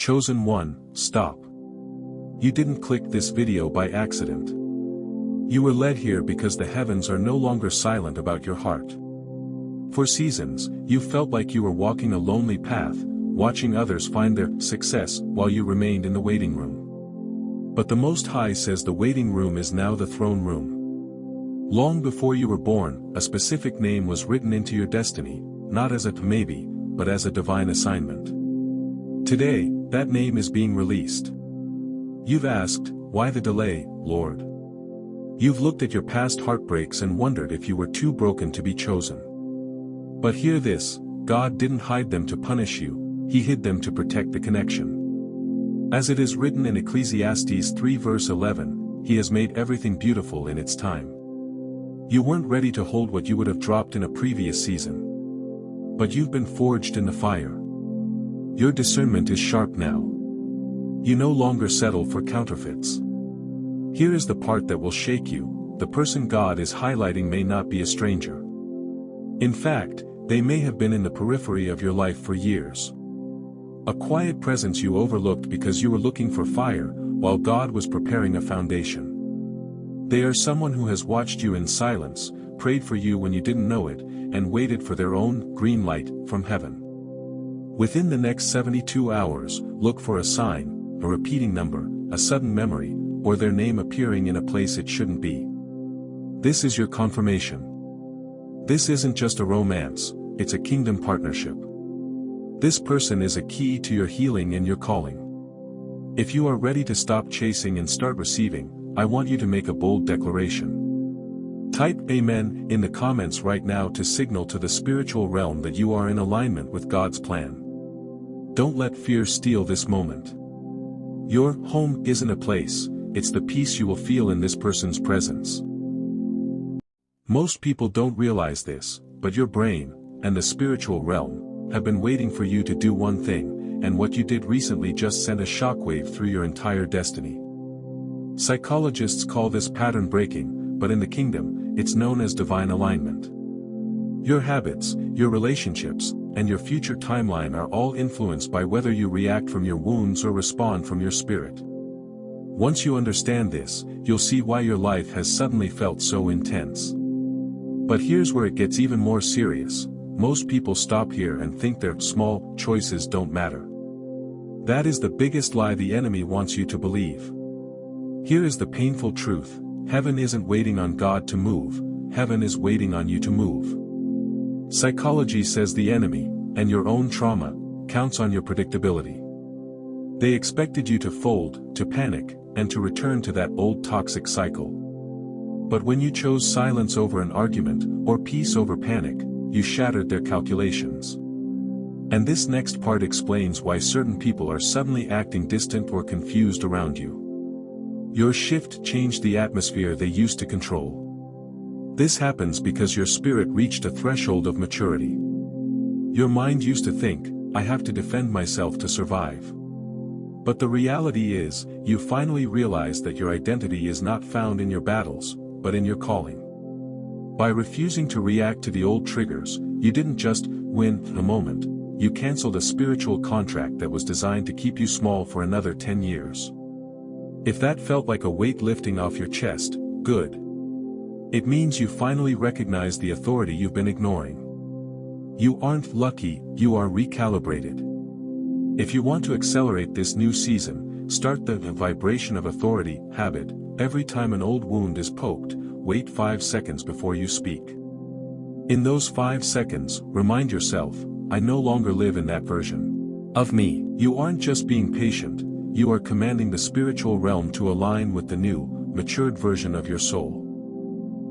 Chosen one, stop. You didn't click this video by accident. You were led here because the heavens are no longer silent about your heart. For seasons, you felt like you were walking a lonely path, watching others find their success while you remained in the waiting room. But the Most High says the waiting room is now the throne room. Long before you were born, a specific name was written into your destiny, not as a maybe, but as a divine assignment. Today, that name is being released. You've asked, why the delay, Lord? You've looked at your past heartbreaks and wondered if you were too broken to be chosen. But hear this, God didn't hide them to punish you, He hid them to protect the connection. As it is written in Ecclesiastes 3 verse 11, He has made everything beautiful in its time. You weren't ready to hold what you would have dropped in a previous season. But you've been forged in the fire. Your discernment is sharp now. You no longer settle for counterfeits. Here is the part that will shake you, the person God is highlighting may not be a stranger. In fact, they may have been in the periphery of your life for years. A quiet presence you overlooked because you were looking for fire, while God was preparing a foundation. They are someone who has watched you in silence, prayed for you when you didn't know it, and waited for their own green light from heaven. Within the next 72 hours, look for a sign, a repeating number, a sudden memory, or their name appearing in a place it shouldn't be. This is your confirmation. This isn't just a romance, it's a kingdom partnership. This person is a key to your healing and your calling. If you are ready to stop chasing and start receiving, I want you to make a bold declaration. Type Amen in the comments right now to signal to the spiritual realm that you are in alignment with God's plan. Don't let fear steal this moment. Your home isn't a place, it's the peace you will feel in this person's presence. Most people don't realize this, but your brain, and the spiritual realm, have been waiting for you to do one thing, and what you did recently just sent a shockwave through your entire destiny. Psychologists call this pattern breaking, but in the kingdom, it's known as divine alignment. Your habits, your relationships, and your future timeline are all influenced by whether you react from your wounds or respond from your spirit. Once you understand this, you'll see why your life has suddenly felt so intense. But here's where it gets even more serious. Most people stop here and think their small choices don't matter. That is the biggest lie the enemy wants you to believe. Here is the painful truth: heaven isn't waiting on God to move, heaven is waiting on you to move. Psychology says the enemy, and your own trauma, counts on your predictability. They expected you to fold, to panic, and to return to that old toxic cycle. But when you chose silence over an argument, or peace over panic, you shattered their calculations. And this next part explains why certain people are suddenly acting distant or confused around you. Your shift changed the atmosphere they used to control. This happens because your spirit reached a threshold of maturity. Your mind used to think, I have to defend myself to survive. But the reality is, you finally realize that your identity is not found in your battles, but in your calling. By refusing to react to the old triggers, you didn't just win a moment, you canceled a spiritual contract that was designed to keep you small for another 10 years. If that felt like a weight lifting off your chest, good. It means you finally recognize the authority you've been ignoring. You aren't lucky, you are recalibrated. If you want to accelerate this new season, start the vibration of authority habit. Every time an old wound is poked, wait 5 seconds before you speak. In those 5 seconds, remind yourself, I no longer live in that version of me. You aren't just being patient, you are commanding the spiritual realm to align with the new, matured version of your soul.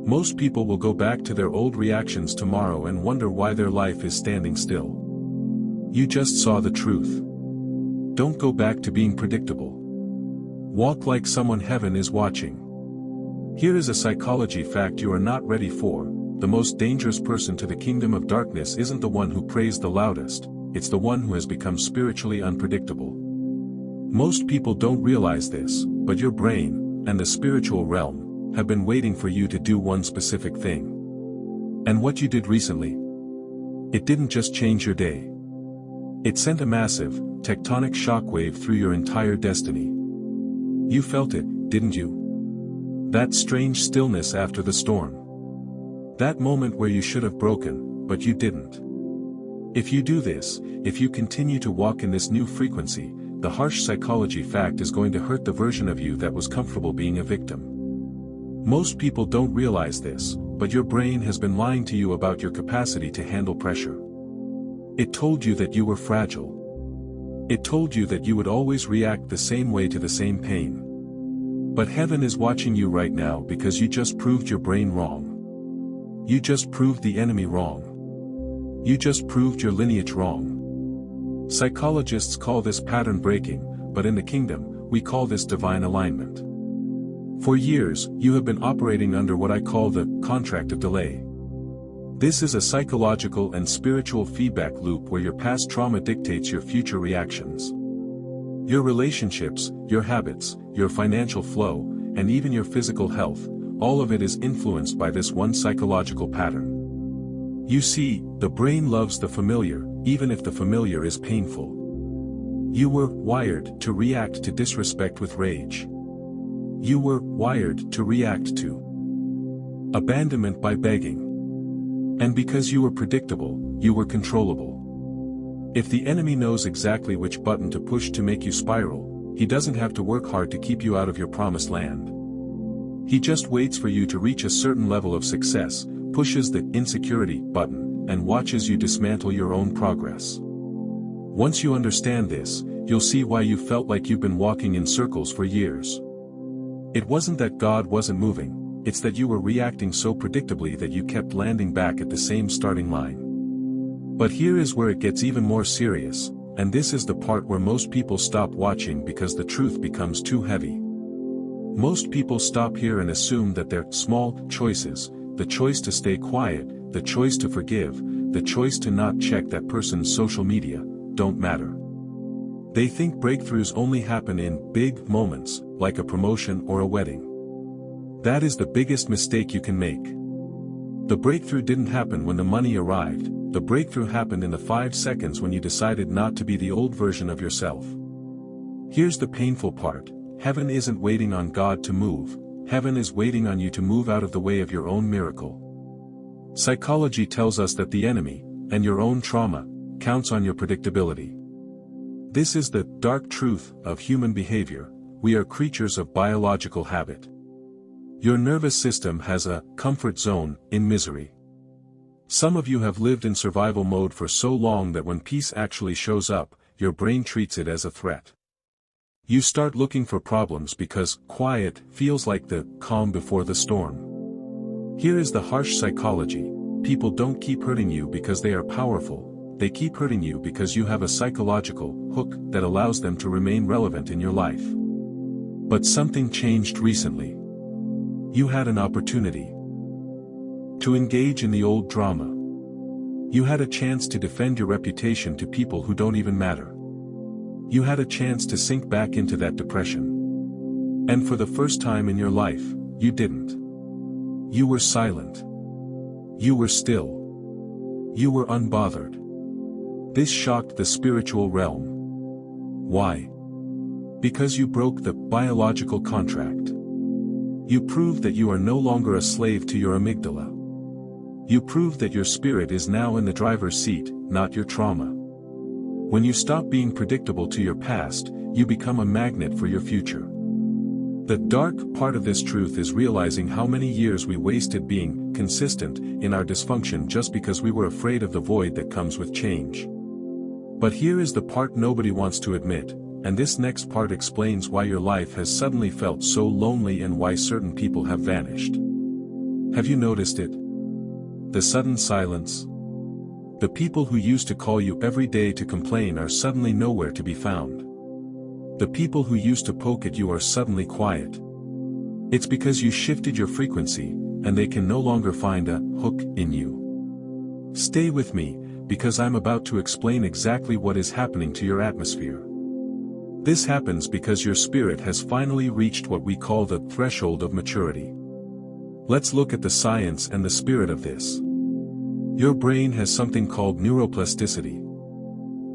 Most people will go back to their old reactions tomorrow and wonder why their life is standing still. You just saw the truth. Don't go back to being predictable. Walk like someone heaven is watching. Here is a psychology fact you are not ready for: the most dangerous person to the kingdom of darkness isn't the one who prays the loudest, it's the one who has become spiritually unpredictable. Most people don't realize this, but your brain, and the spiritual realm, have been waiting for you to do one specific thing. And what you did recently? It didn't just change your day. It sent a massive, tectonic shockwave through your entire destiny. You felt it, didn't you? That strange stillness after the storm. That moment where you should have broken, but you didn't. If you do this, if you continue to walk in this new frequency, the harsh psychology fact is going to hurt the version of you that was comfortable being a victim. Most people don't realize this, but your brain has been lying to you about your capacity to handle pressure. It told you that you were fragile. It told you that you would always react the same way to the same pain. But heaven is watching you right now because you just proved your brain wrong. You just proved the enemy wrong. You just proved your lineage wrong. Psychologists call this pattern breaking, but in the kingdom, we call this divine alignment. For years, you have been operating under what I call the contract of delay. This is a psychological and spiritual feedback loop where your past trauma dictates your future reactions. Your relationships, your habits, your financial flow, and even your physical health, all of it is influenced by this one psychological pattern. You see, the brain loves the familiar, even if the familiar is painful. You were wired to react to disrespect with rage. You were wired to react to abandonment by begging. And because you were predictable, you were controllable. If the enemy knows exactly which button to push to make you spiral, he doesn't have to work hard to keep you out of your promised land. He just waits for you to reach a certain level of success, pushes the insecurity button, and watches you dismantle your own progress. Once you understand this, you'll see why you felt like you've been walking in circles for years. It wasn't that God wasn't moving. It's that you were reacting so predictably that you kept landing back at the same starting line. But here is where it gets even more serious, and this is the part where most people stop watching because the truth becomes too heavy. Most people stop here and assume that their small choices, the choice to stay quiet, the choice to forgive, the choice to not check that person's social media, don't matter. They think breakthroughs only happen in big moments, like a promotion or a wedding. That is the biggest mistake you can make. The breakthrough didn't happen when the money arrived, the breakthrough happened in the 5 seconds when you decided not to be the old version of yourself. Here's the painful part, heaven isn't waiting on God to move, heaven is waiting on you to move out of the way of your own miracle. Psychology tells us that the enemy, and your own trauma, counts on your predictability. This is the dark truth of human behavior, we are creatures of biological habit. Your nervous system has a comfort zone in misery. Some of you have lived in survival mode for so long that when peace actually shows up, your brain treats it as a threat. You start looking for problems because quiet feels like the calm before the storm. Here is the harsh psychology, people don't keep hurting you because they are powerful, they keep hurting you because you have a psychological hook that allows them to remain relevant in your life. But something changed recently. You had an opportunity to engage in the old drama. You had a chance to defend your reputation to people who don't even matter. You had a chance to sink back into that depression. And for the first time in your life, you didn't. You were silent. You were still. You were unbothered. This shocked the spiritual realm. Why? Because you broke the biological contract. You proved that you are no longer a slave to your amygdala. You proved that your spirit is now in the driver's seat, not your trauma. When you stop being predictable to your past, you become a magnet for your future. The dark part of this truth is realizing how many years we wasted being consistent in our dysfunction just because we were afraid of the void that comes with change. But here is the part nobody wants to admit, and this next part explains why your life has suddenly felt so lonely and why certain people have vanished. Have you noticed it? The sudden silence. The people who used to call you every day to complain are suddenly nowhere to be found. The people who used to poke at you are suddenly quiet. It's because you shifted your frequency, and they can no longer find a hook in you. Stay with me, because I'm about to explain exactly what is happening to your atmosphere. This happens because your spirit has finally reached what we call the threshold of maturity. Let's look at the science and the spirit of this. Your brain has something called neuroplasticity.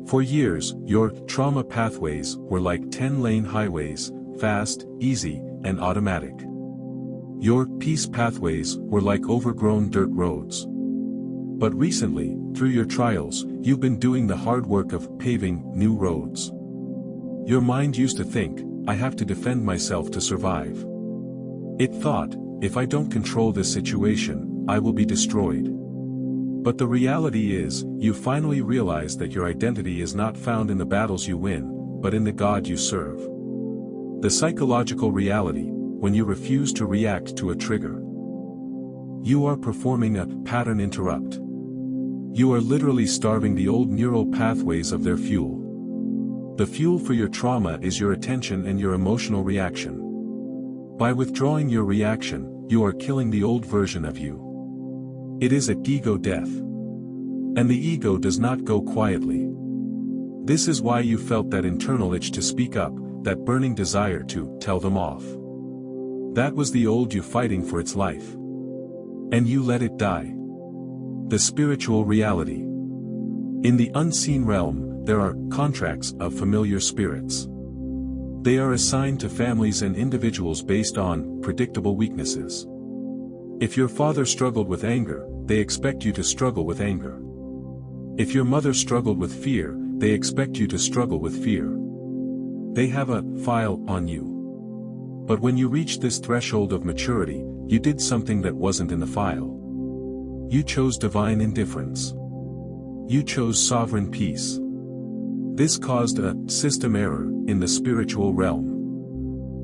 For years, your trauma pathways were like 10-lane highways, fast, easy, and automatic. Your peace pathways were like overgrown dirt roads. But recently, through your trials, you've been doing the hard work of paving new roads. Your mind used to think, I have to defend myself to survive. It thought, if I don't control this situation, I will be destroyed. But the reality is, you finally realize that your identity is not found in the battles you win, but in the God you serve. The psychological reality, when you refuse to react to a trigger. You are performing a pattern interrupt. You are literally starving the old neural pathways of their fuel. The fuel for your trauma is your attention and your emotional reaction. By withdrawing your reaction, you are killing the old version of you. It is a ego death. And the ego does not go quietly. This is why you felt that internal itch to speak up, that burning desire to tell them off. That was the old you fighting for its life. And you let it die. The spiritual reality. In the unseen realm, there are contracts of familiar spirits. They are assigned to families and individuals based on predictable weaknesses. If your father struggled with anger, they expect you to struggle with anger. If your mother struggled with fear, they expect you to struggle with fear. They have a file on you. But when you reach this threshold of maturity, you did something that wasn't in the file. You chose divine indifference. You chose sovereign peace. This caused a system error in the spiritual realm.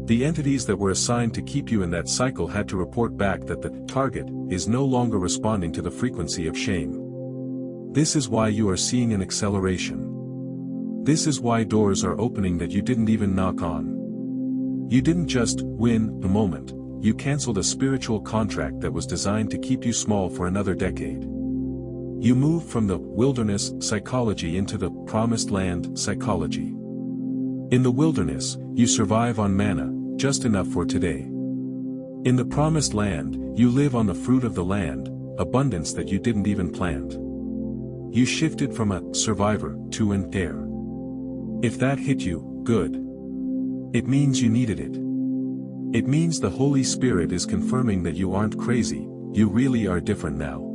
The entities that were assigned to keep you in that cycle had to report back that the target is no longer responding to the frequency of shame. This is why you are seeing an acceleration. This is why doors are opening that you didn't even knock on. You didn't just win the moment, you canceled a spiritual contract that was designed to keep you small for another decade. You moved from the wilderness psychology into the promised land psychology. In the wilderness, you survive on manna, just enough for today. In the promised land, you live on the fruit of the land, abundance that you didn't even plant. You shifted from a survivor to an heir. If that hit you, good. It means you needed it. It means the Holy Spirit is confirming that you aren't crazy, you really are different now.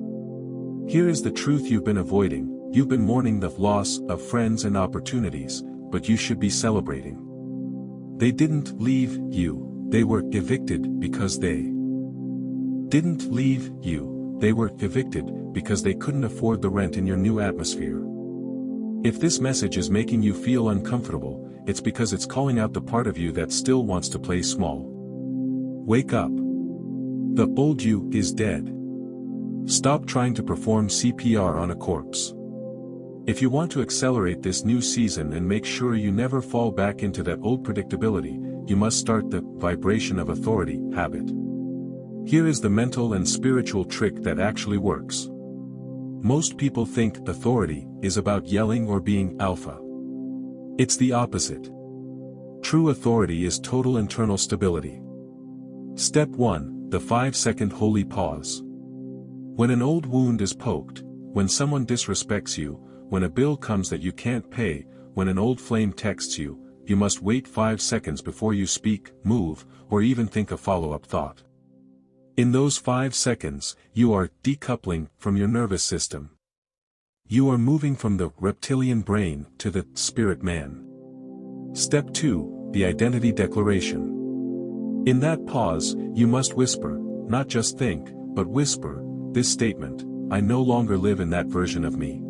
Here is the truth you've been avoiding, you've been mourning the loss of friends and opportunities, but you should be celebrating. They didn't leave you, they were evicted because they didn't leave you, they were evicted because they couldn't afford the rent in your new atmosphere. If this message is making you feel uncomfortable, it's because it's calling out the part of you that still wants to play small. Wake up. The old you is dead. Stop trying to perform CPR on a corpse. If you want to accelerate this new season and make sure you never fall back into that old predictability, you must start the vibration of authority habit. Here is the mental and spiritual trick that actually works. Most people think authority is about yelling or being alpha. It's the opposite. True authority is total internal stability. Step 1, the 5-second holy pause. When an old wound is poked, when someone disrespects you, when a bill comes that you can't pay, when an old flame texts you, you must wait 5 seconds before you speak, move, or even think a follow-up thought. In those 5 seconds, you are decoupling from your nervous system. You are moving from the reptilian brain to the spirit man. Step 2, the identity declaration. In that pause, you must whisper, not just think, but whisper, this statement, I no longer live in that version of me.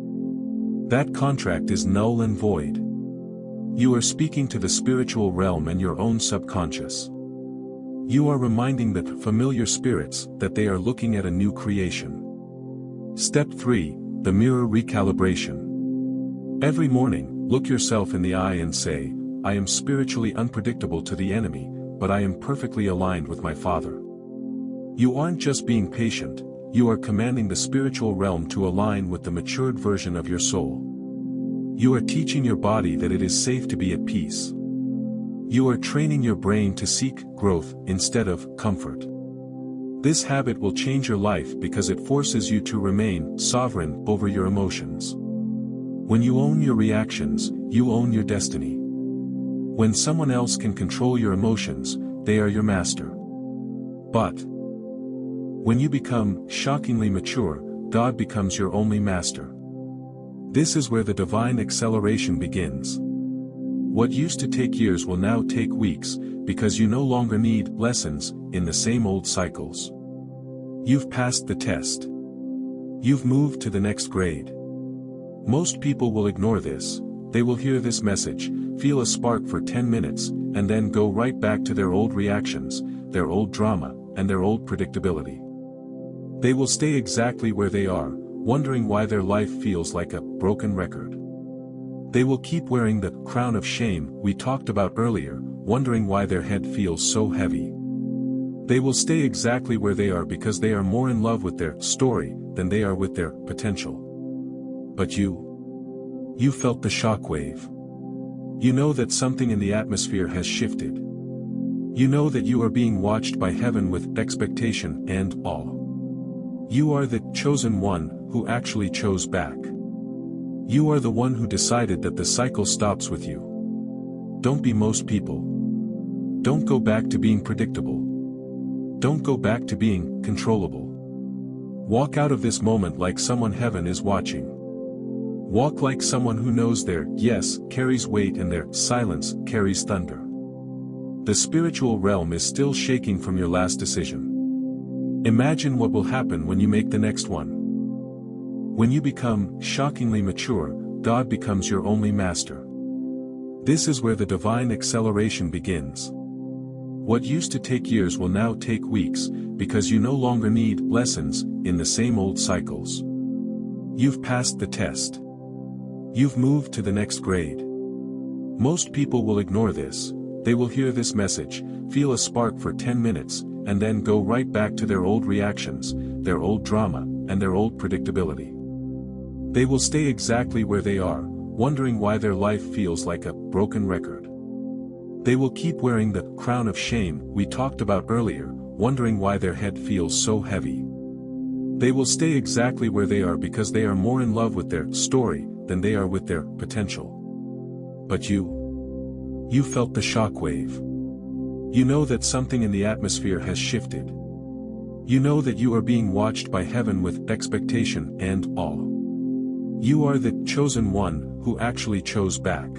That contract is null and void. You are speaking to the spiritual realm and your own subconscious. You are reminding the familiar spirits that they are looking at a new creation. Step 3, the mirror recalibration. Every morning, look yourself in the eye and say, I am spiritually unpredictable to the enemy, but I am perfectly aligned with my Father. You aren't just being patient, you are commanding the spiritual realm to align with the matured version of your soul. You are teaching your body that it is safe to be at peace. You are training your brain to seek growth instead of comfort. This habit will change your life because it forces you to remain sovereign over your emotions. When you own your reactions, you own your destiny. When someone else can control your emotions, they are your master. But when you become shockingly mature, God becomes your only master. This is where the divine acceleration begins. What used to take years will now take weeks, because you no longer need lessons in the same old cycles. You've passed the test. You've moved to the next grade. Most people will ignore this. They will hear this message, feel a spark for 10 minutes, and then go right back to their old reactions, their old drama, and their old predictability. They will stay exactly where they are, wondering why their life feels like a broken record. They will keep wearing the crown of shame we talked about earlier, wondering why their head feels so heavy. They will stay exactly where they are because they are more in love with their story than they are with their potential. But you felt the shockwave. You know that something in the atmosphere has shifted. You know that you are being watched by heaven with expectation and awe. You are the chosen one who actually chose back. You are the one who decided that the cycle stops with you. Don't be most people. Don't go back to being predictable. Don't go back to being controllable. Walk out of this moment like someone heaven is watching. Walk like someone who knows their yes carries weight and their silence carries thunder. The spiritual realm is still shaking from your last decision. Imagine what will happen when you make the next one. When you become shockingly mature, God becomes your only master. This is where the divine acceleration begins. What used to take years will now take weeks, because you no longer need lessons in the same old cycles. You've passed the test. You've moved to the next grade. Most people will ignore this. They will hear this message, feel a spark for 10 minutes, and then go right back to their old reactions, their old drama, and their old predictability. They will stay exactly where they are, wondering why their life feels like a broken record. They will keep wearing the crown of shame we talked about earlier, wondering why their head feels so heavy. They will stay exactly where they are because they are more in love with their story than they are with their potential. But you felt the shockwave. You know that something in the atmosphere has shifted. You know that you are being watched by heaven with expectation and awe. You are the chosen one who actually chose back.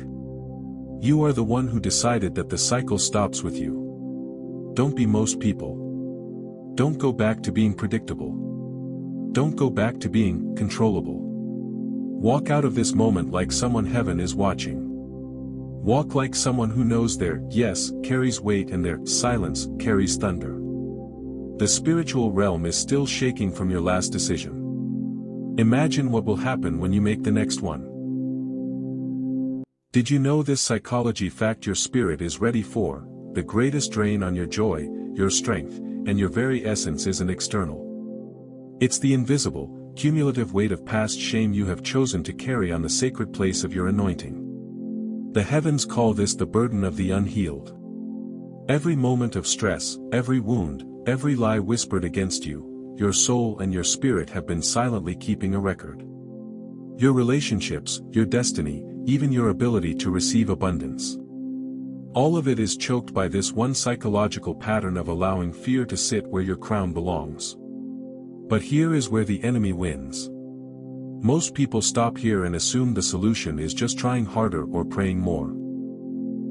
You are the one who decided that the cycle stops with you. Don't be most people. Don't go back to being predictable. Don't go back to being controllable. Walk out of this moment like someone heaven is watching. Walk like someone who knows their yes carries weight and their silence carries thunder. The spiritual realm is still shaking from your last decision. Imagine what will happen when you make the next one. Did you know this psychology fact? Your spirit is ready for the greatest drain on your joy, your strength, and your very essence isn't external. It's the invisible, cumulative weight of past shame you have chosen to carry on the sacred place of your anointing. The heavens call this the burden of the unhealed. Every moment of stress, every wound, every lie whispered against you, your soul and your spirit have been silently keeping a record. Your relationships, your destiny, even your ability to receive abundance. All of it is choked by this one psychological pattern of allowing fear to sit where your crown belongs. But here is where the enemy wins. Most people stop here and assume the solution is just trying harder or praying more.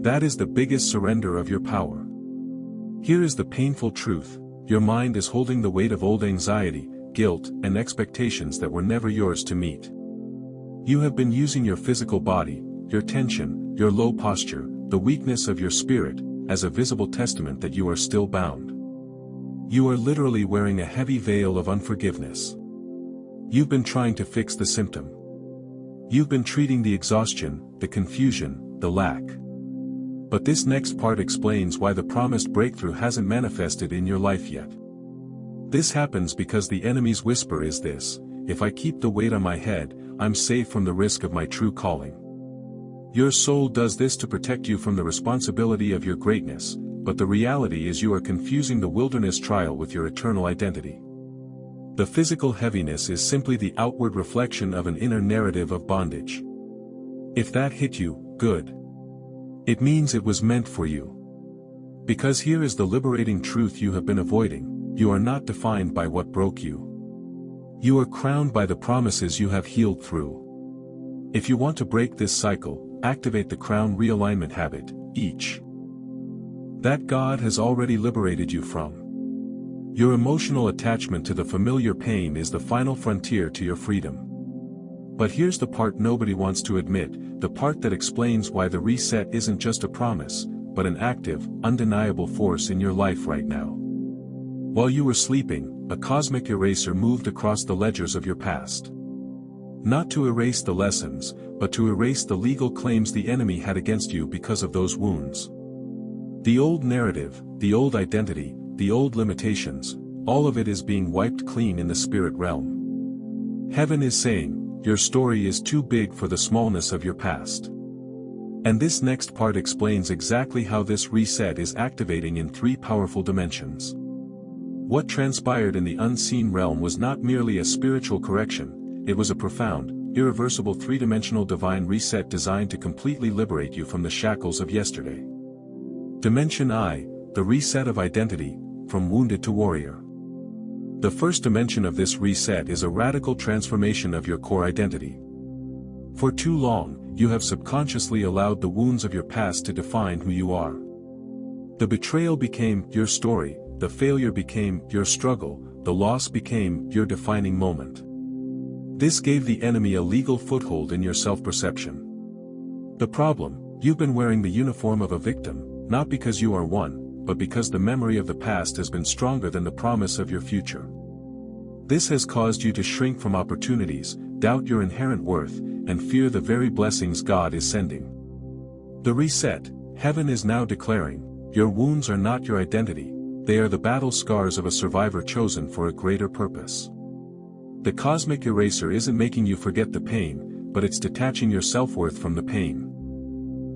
That is the biggest surrender of your power. Here is the painful truth: your mind is holding the weight of old anxiety, guilt, and expectations that were never yours to meet. You have been using your physical body, your tension, your low posture, the weakness of your spirit, as a visible testament that you are still bound. You are literally wearing a heavy veil of unforgiveness. You've been trying to fix the symptom. You've been treating the exhaustion, the confusion, the lack. But this next part explains why the promised breakthrough hasn't manifested in your life yet. This happens because the enemy's whisper is this: if I keep the weight on my head, I'm safe from the risk of my true calling. Your soul does this to protect you from the responsibility of your greatness, but the reality is you are confusing the wilderness trial with your eternal identity. The physical heaviness is simply the outward reflection of an inner narrative of bondage. If that hit you, good. It means it was meant for you. Because here is the liberating truth you have been avoiding: you are not defined by what broke you. You are crowned by the promises you have healed through. If you want to break this cycle, activate the crown realignment habit, each that God has already liberated you from. Your emotional attachment to the familiar pain is the final frontier to your freedom. But here's the part nobody wants to admit, the part that explains why the reset isn't just a promise, but an active, undeniable force in your life right now. While you were sleeping, a cosmic eraser moved across the ledgers of your past. Not to erase the lessons, but to erase the legal claims the enemy had against you because of those wounds. The old narrative, the old identity, the old limitations, all of it is being wiped clean in the spirit realm. Heaven is saying, your story is too big for the smallness of your past. And this next part explains exactly how this reset is activating in 3 powerful dimensions. What transpired in the unseen realm was not merely a spiritual correction, it was a profound, irreversible 3-dimensional divine reset designed to completely liberate you from the shackles of yesterday. Dimension I, the reset of identity, from wounded to warrior. The first dimension of this reset is a radical transformation of your core identity. For too long, you have subconsciously allowed the wounds of your past to define who you are. The betrayal became your story, the failure became your struggle, the loss became your defining moment. This gave the enemy a legal foothold in your self-perception. The problem: you've been wearing the uniform of a victim, not because you are one, but because the memory of the past has been stronger than the promise of your future. This has caused you to shrink from opportunities, doubt your inherent worth, and fear the very blessings God is sending. The reset: heaven is now declaring, your wounds are not your identity, they are the battle scars of a survivor chosen for a greater purpose. The cosmic eraser isn't making you forget the pain, but it's detaching your self-worth from the pain.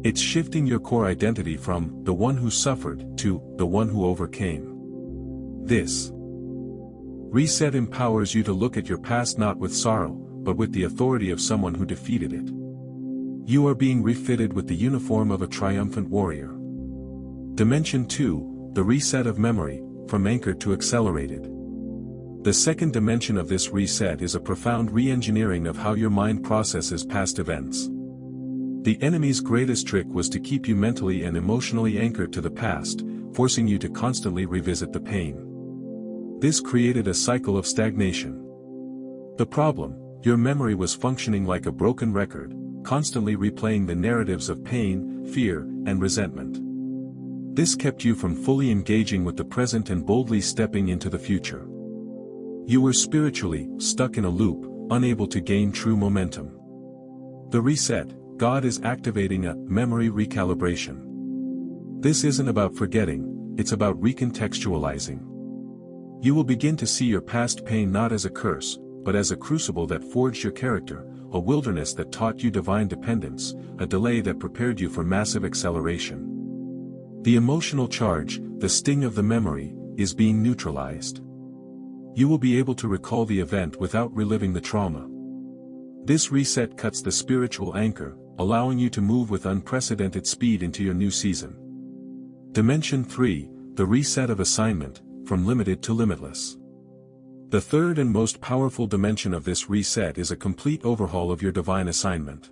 It's shifting your core identity from the one who suffered to the one who overcame. This reset empowers you to look at your past not with sorrow, but with the authority of someone who defeated it. You are being refitted with the uniform of a triumphant warrior. Dimension 2, the reset of memory, from anchored to accelerated. The second dimension of this reset is a profound re-engineering of how your mind processes past events. The enemy's greatest trick was to keep you mentally and emotionally anchored to the past, forcing you to constantly revisit the pain. This created a cycle of stagnation. The problem: your memory was functioning like a broken record, constantly replaying the narratives of pain, fear, and resentment. This kept you from fully engaging with the present and boldly stepping into the future. You were spiritually stuck in a loop, unable to gain true momentum. The reset: God is activating a memory recalibration. This isn't about forgetting, it's about recontextualizing. You will begin to see your past pain not as a curse, but as a crucible that forged your character, a wilderness that taught you divine dependence, a delay that prepared you for massive acceleration. The emotional charge, the sting of the memory, is being neutralized. You will be able to recall the event without reliving the trauma. This reset cuts the spiritual anchor, allowing you to move with unprecedented speed into your new season. Dimension 3, the reset of assignment, from limited to limitless. The third and most powerful dimension of this reset is a complete overhaul of your divine assignment.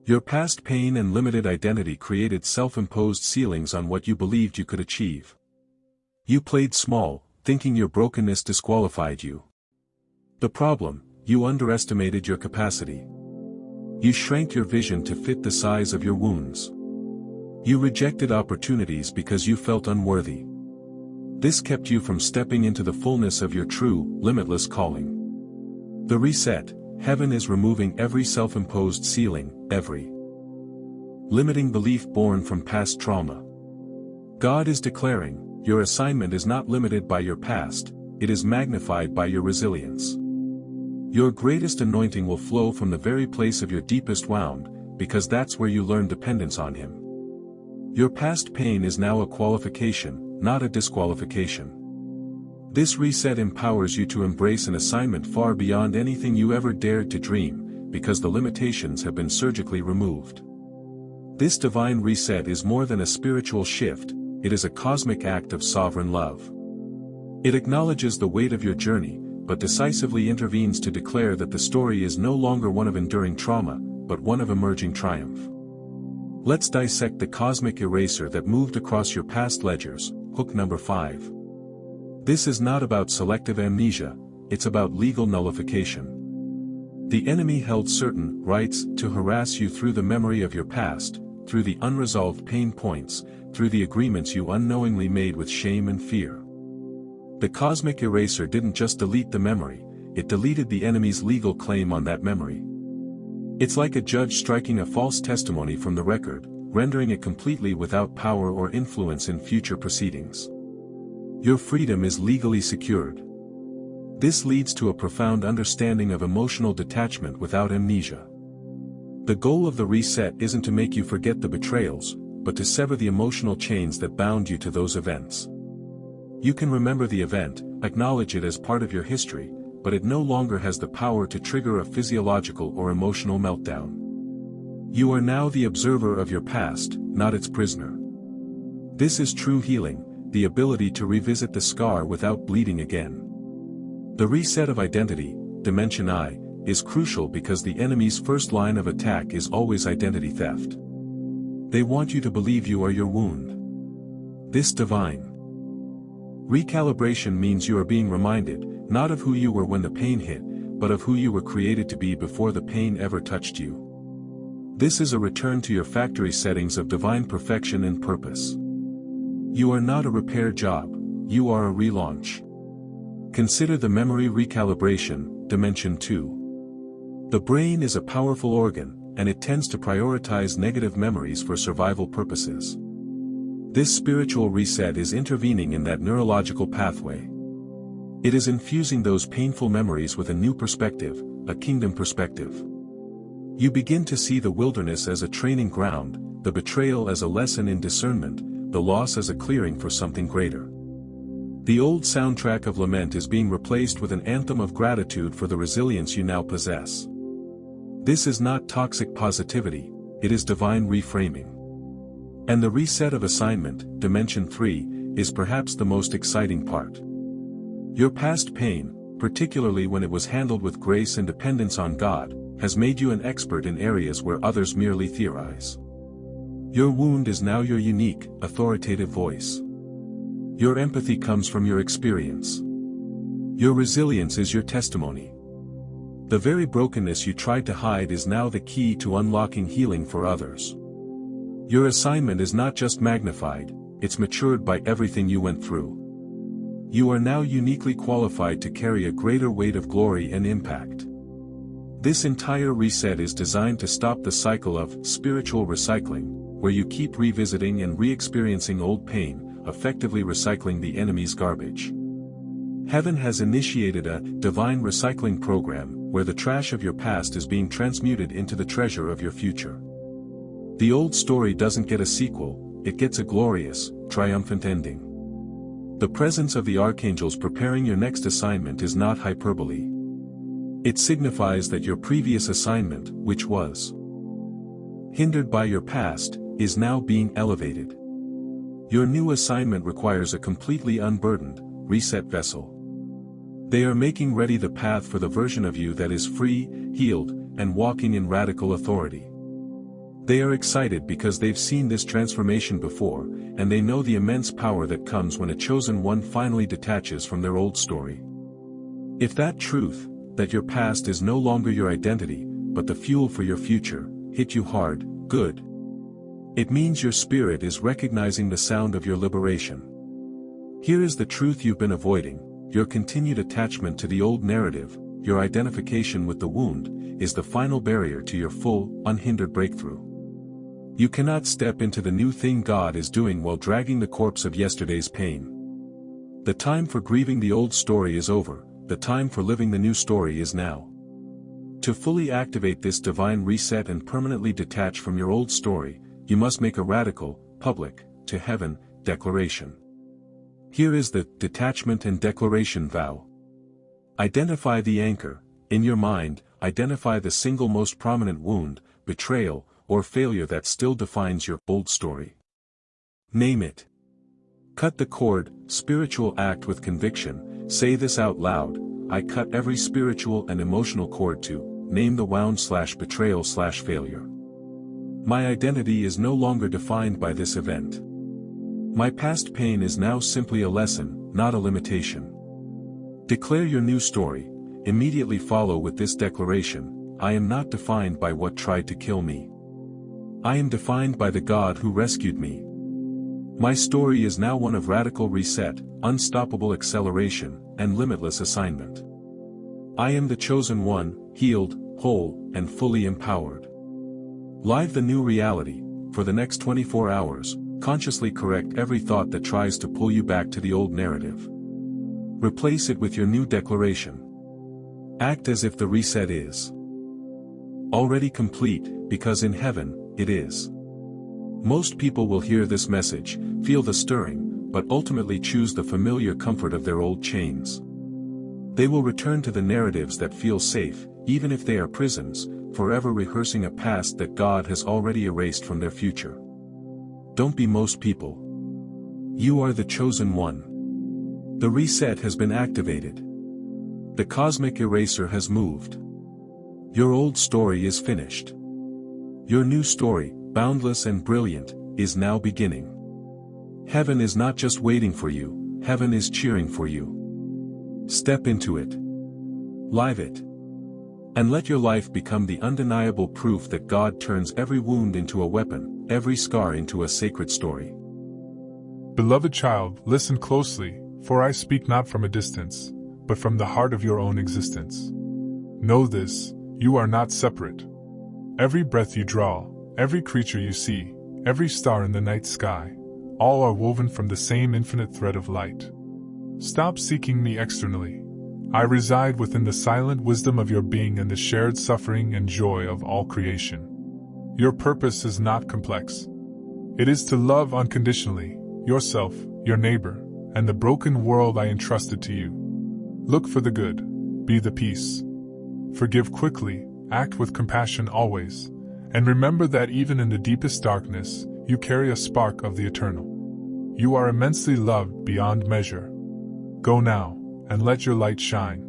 Your past pain and limited identity created self-imposed ceilings on what you believed you could achieve. You played small, thinking your brokenness disqualified you. The problem: you underestimated your capacity. You shrank your vision to fit the size of your wounds. You rejected opportunities because you felt unworthy. This kept you from stepping into the fullness of your true, limitless calling. The reset: heaven is removing every self-imposed ceiling, every limiting belief born from past trauma. God is declaring, your assignment is not limited by your past, it is magnified by your resilience. Your greatest anointing will flow from the very place of your deepest wound, because that's where you learn dependence on Him. Your past pain is now a qualification, not a disqualification. This reset empowers you to embrace an assignment far beyond anything you ever dared to dream, because the limitations have been surgically removed. This divine reset is more than a spiritual shift, it is a cosmic act of sovereign love. It acknowledges the weight of your journey, but decisively intervenes to declare that the story is no longer one of enduring trauma, but one of emerging triumph. Let's dissect the cosmic eraser that moved across your past ledgers, hook number 5. This is not about selective amnesia, it's about legal nullification. The enemy held certain rights to harass you through the memory of your past, through the unresolved pain points, through the agreements you unknowingly made with shame and fear. The cosmic eraser didn't just delete the memory, it deleted the enemy's legal claim on that memory. It's like a judge striking a false testimony from the record, rendering it completely without power or influence in future proceedings. Your freedom is legally secured. This leads to a profound understanding of emotional detachment without amnesia. The goal of the reset isn't to make you forget the betrayals, but to sever the emotional chains that bound you to those events. You can remember the event, acknowledge it as part of your history, but it no longer has the power to trigger a physiological or emotional meltdown. You are now the observer of your past, not its prisoner. This is true healing, the ability to revisit the scar without bleeding again. The reset of identity, Dimension I, is crucial because the enemy's first line of attack is always identity theft. They want you to believe you are your wound. This divine recalibration means you are being reminded, not of who you were when the pain hit, but of who you were created to be before the pain ever touched you. This is a return to your factory settings of divine perfection and purpose. You are not a repair job, you are a relaunch. Consider the memory recalibration, Dimension 2. The brain is a powerful organ, and it tends to prioritize negative memories for survival purposes. This spiritual reset is intervening in that neurological pathway. It is infusing those painful memories with a new perspective, a kingdom perspective. You begin to see the wilderness as a training ground, the betrayal as a lesson in discernment, the loss as a clearing for something greater. The old soundtrack of lament is being replaced with an anthem of gratitude for the resilience you now possess. This is not toxic positivity, it is divine reframing. And the reset of assignment, Dimension 3, is perhaps the most exciting part. Your past pain, particularly when it was handled with grace and dependence on God, has made you an expert in areas where others merely theorize. Your wound is now your unique, authoritative voice. Your empathy comes from your experience. Your resilience is your testimony. The very brokenness you tried to hide is now the key to unlocking healing for others. Your assignment is not just magnified, it's matured by everything you went through. You are now uniquely qualified to carry a greater weight of glory and impact. This entire reset is designed to stop the cycle of spiritual recycling, where you keep revisiting and re-experiencing old pain, effectively recycling the enemy's garbage. Heaven has initiated a divine recycling program, where the trash of your past is being transmuted into the treasure of your future. The old story doesn't get a sequel, it gets a glorious, triumphant ending. The presence of the archangels preparing your next assignment is not hyperbole. It signifies that your previous assignment, which was hindered by your past, is now being elevated. Your new assignment requires a completely unburdened, reset vessel. They are making ready the path for the version of you that is free, healed, and walking in radical authority. They are excited because they've seen this transformation before, and they know the immense power that comes when a chosen one finally detaches from their old story. If that truth, that your past is no longer your identity, but the fuel for your future, hit you hard, good. It means your spirit is recognizing the sound of your liberation. Here is the truth you've been avoiding: your continued attachment to the old narrative, your identification with the wound, is the final barrier to your full, unhindered breakthrough. You cannot step into the new thing God is doing while dragging the corpse of yesterday's pain. The time for grieving the old story is over, the time for living the new story is now. To fully activate this divine reset and permanently detach from your old story, you must make a radical, public, to heaven, declaration. Here is the detachment and declaration vow. Identify the anchor, In your mind, identify the single most prominent wound, betrayal, or failure that still defines your old story. Name it. Cut the cord, spiritual act with conviction. Say this out loud: I cut every spiritual and emotional cord to, name the wound/betrayal/failure. My identity is no longer defined by this event. My past pain is now simply a lesson, not a limitation. Declare your new story. Immediately follow with this declaration: I am not defined by what tried to kill me. I am defined by the God who rescued me. My story is now one of radical reset, unstoppable acceleration, and limitless assignment. I am the chosen one, healed, whole, and fully empowered. Live the new reality. For the next 24 hours, consciously correct every thought that tries to pull you back to the old narrative. Replace it with your new declaration. Act as if the reset is already complete, because in heaven, it is. Most people will hear this message, feel the stirring, but ultimately choose the familiar comfort of their old chains. They will return to the narratives that feel safe, even if they are prisons, forever rehearsing a past that God has already erased from their future. Don't be most people. You are the chosen one. The reset has been activated. The cosmic eraser has moved. Your old story is finished. Your new story, boundless and brilliant, is now beginning. Heaven is not just waiting for you, heaven is cheering for you. Step into it. Live it. And let your life become the undeniable proof that God turns every wound into a weapon, every scar into a sacred story. Beloved child, listen closely, for I speak not from a distance, but from the heart of your own existence. Know this: you are not separate. Every breath you draw, every creature you see, every star in the night sky, all are woven from the same infinite thread of light. Stop seeking me externally. I reside within the silent wisdom of your being and the shared suffering and joy of all creation. Your purpose is not complex. It is to love unconditionally, yourself, your neighbor, and the broken world I entrusted to you. Look for the good, be the peace. Forgive quickly, act with compassion always, and remember that even in the deepest darkness, you carry a spark of the eternal. You are immensely loved beyond measure. Go now, and let your light shine.